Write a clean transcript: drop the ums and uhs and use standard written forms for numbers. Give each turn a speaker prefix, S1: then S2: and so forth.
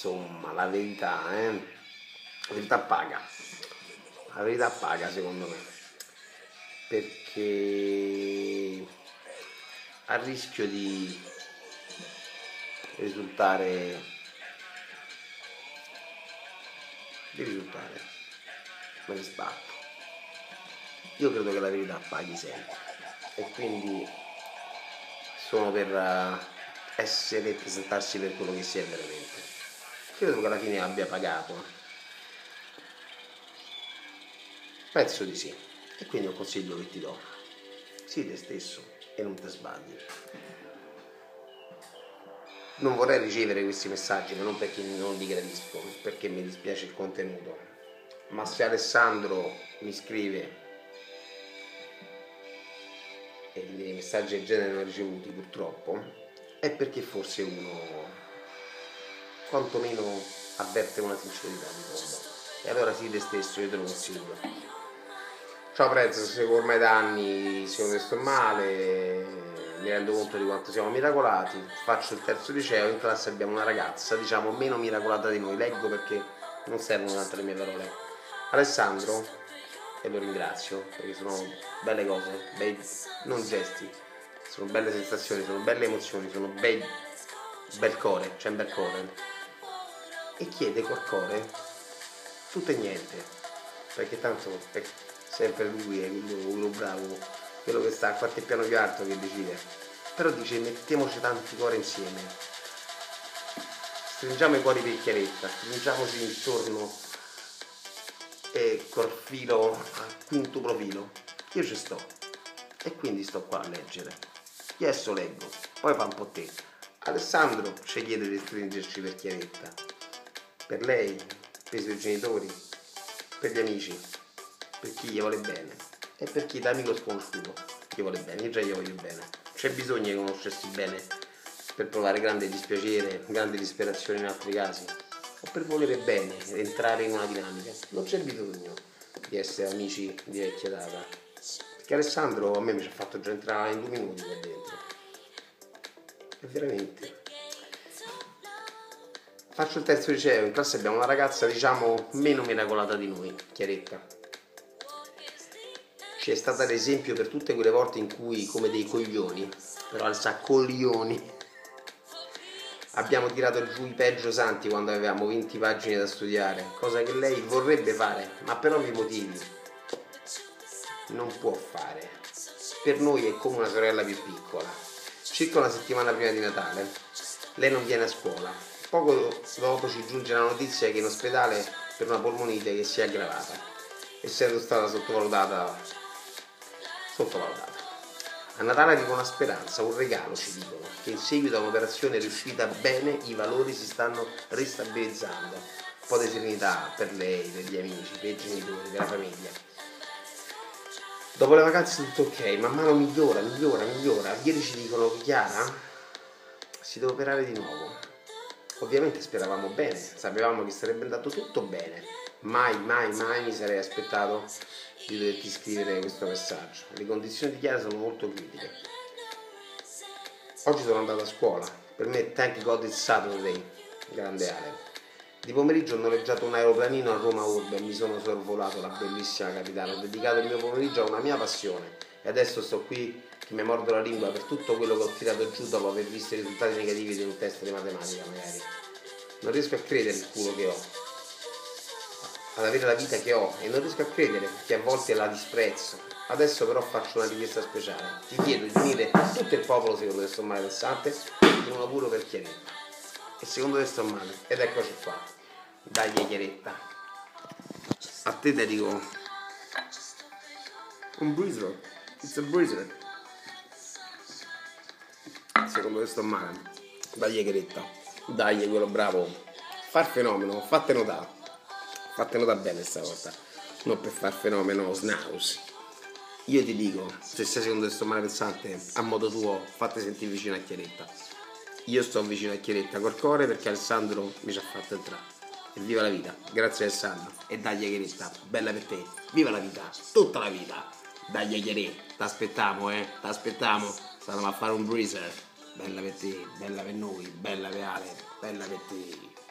S1: insomma, la verità paga. La verità paga secondo me, perché a rischio di risultare me ne sbatto. Io credo che la verità paghi sempre e quindi sono per essere e presentarsi per quello che si è veramente. Credo che alla fine abbia pagato. Penso di sì. E quindi un consiglio che ti do: sii te stesso e non ti sbagli. Non vorrei ricevere questi messaggi, ma non perché non li gradisco, perché mi dispiace il contenuto. Ma se Alessandro mi scrive e dei messaggi del genere non ricevuti purtroppo, è perché forse uno quantomeno avverte una sincerità di fondo. E allora sii te stesso, io te lo consiglio. Ciao Prez, seguo ormai da anni, secondo me sto male, mi rendo conto di quanto siamo miracolati, faccio il terzo liceo, in classe abbiamo una ragazza, diciamo, meno miracolata di noi, leggo perché non servono tanto le mie parole. Alessandro, e lo ringrazio, perché sono belle cose, non gesti, sono belle sensazioni, sono belle emozioni, sono bel core, c'è un bel core, e chiede col core tutto e niente, perché tanto è sempre lui è quello bravo, quello che sta a qualche piano più alto che decide. Però dice: mettiamoci tanti cuori insieme, stringiamo i cuori per chiarezza, stringiamoci intorno e col filo a quinto profilo. Io ci sto e quindi sto qua a leggere. Io adesso leggo, poi fa un po' te. Alessandro, scegliete di stringerci per chiarezza, per lei, per i suoi genitori, per gli amici, per chi gli vuole bene e per chi da amico sconosciuto gli vuole bene. Io già gli voglio bene, c'è bisogno di conoscersi bene per provare grande dispiacere, grande disperazione in altri casi, o per volere bene, entrare in una dinamica. Non c'è bisogno di essere amici di vecchia data, perché Alessandro a me mi ci ha fatto già entrare in 2 minuti qua dentro. E veramente faccio il terzo liceo, in classe abbiamo una ragazza, diciamo, meno miracolata di noi, Chiaretta. Ci è stata l'esempio per tutte quelle volte in cui, come dei coglioni, però alza coglioni, abbiamo tirato giù i peggio santi quando avevamo 20 pagine da studiare, cosa che lei vorrebbe fare, ma per ovvi motivi non può fare. Per noi è come una sorella più piccola. Circa una settimana prima di Natale, lei non viene a scuola. Poco dopo ci giunge la notizia che in ospedale per una polmonite che si è aggravata, essendo stata sottovalutata. A Natale arriva una speranza, un regalo, ci dicono, che in seguito a un'operazione riuscita bene i valori si stanno ristabilizzando. Un po' di serenità per lei, per gli amici, per i genitori, per la famiglia. Dopo le vacanze tutto ok, man mano migliora. Ieri ci dicono che Chiara si deve operare di nuovo. Ovviamente speravamo bene, sapevamo che sarebbe andato tutto bene. Mai mi sarei aspettato di doverti scrivere questo messaggio. Le condizioni di Chiara sono molto critiche. Oggi sono andato a scuola. Per me thank God it's Saturday, grande Ale. Di pomeriggio ho noleggiato un aeroplanino a Roma Urbe e mi sono sorvolato la bellissima capitale. Ho dedicato il mio pomeriggio a una mia passione e adesso sto qui che mi mordo la lingua per tutto quello che ho tirato giù dopo aver visto i risultati negativi di un test di matematica magari. Non riesco a credere il culo che ho, ad avere la vita che ho, e non riesco a credere che a volte la disprezzo. Adesso però faccio una richiesta speciale. Ti chiedo di unire tutto il popolo secondo te sto male pensante in un auguro per Chiaretta. E secondo te sto male. Ed eccoci qua. Dai Chiaretta. A te dedico un breezer. It's a breezer. Secondo te sto male. Dai Chiaretta. Dai quello bravo. Far fenomeno. Fatte notare bene stavolta, non per far fenomeno snaus. Io ti dico, se sei secondo te sto male pensante, a modo tuo, fate sentire vicino a Chiaretta. Io sto vicino a Chiaretta col cuore perché Alessandro mi ci ha fatto entrare. E viva la vita, grazie Alessandro. E dai Chiaretta, bella per te, viva la vita, tutta la vita. Dai Chiaretta, t'aspettiamo, stiamo a fare un breezer. Bella per te, bella per noi, bella per Ale, bella per te.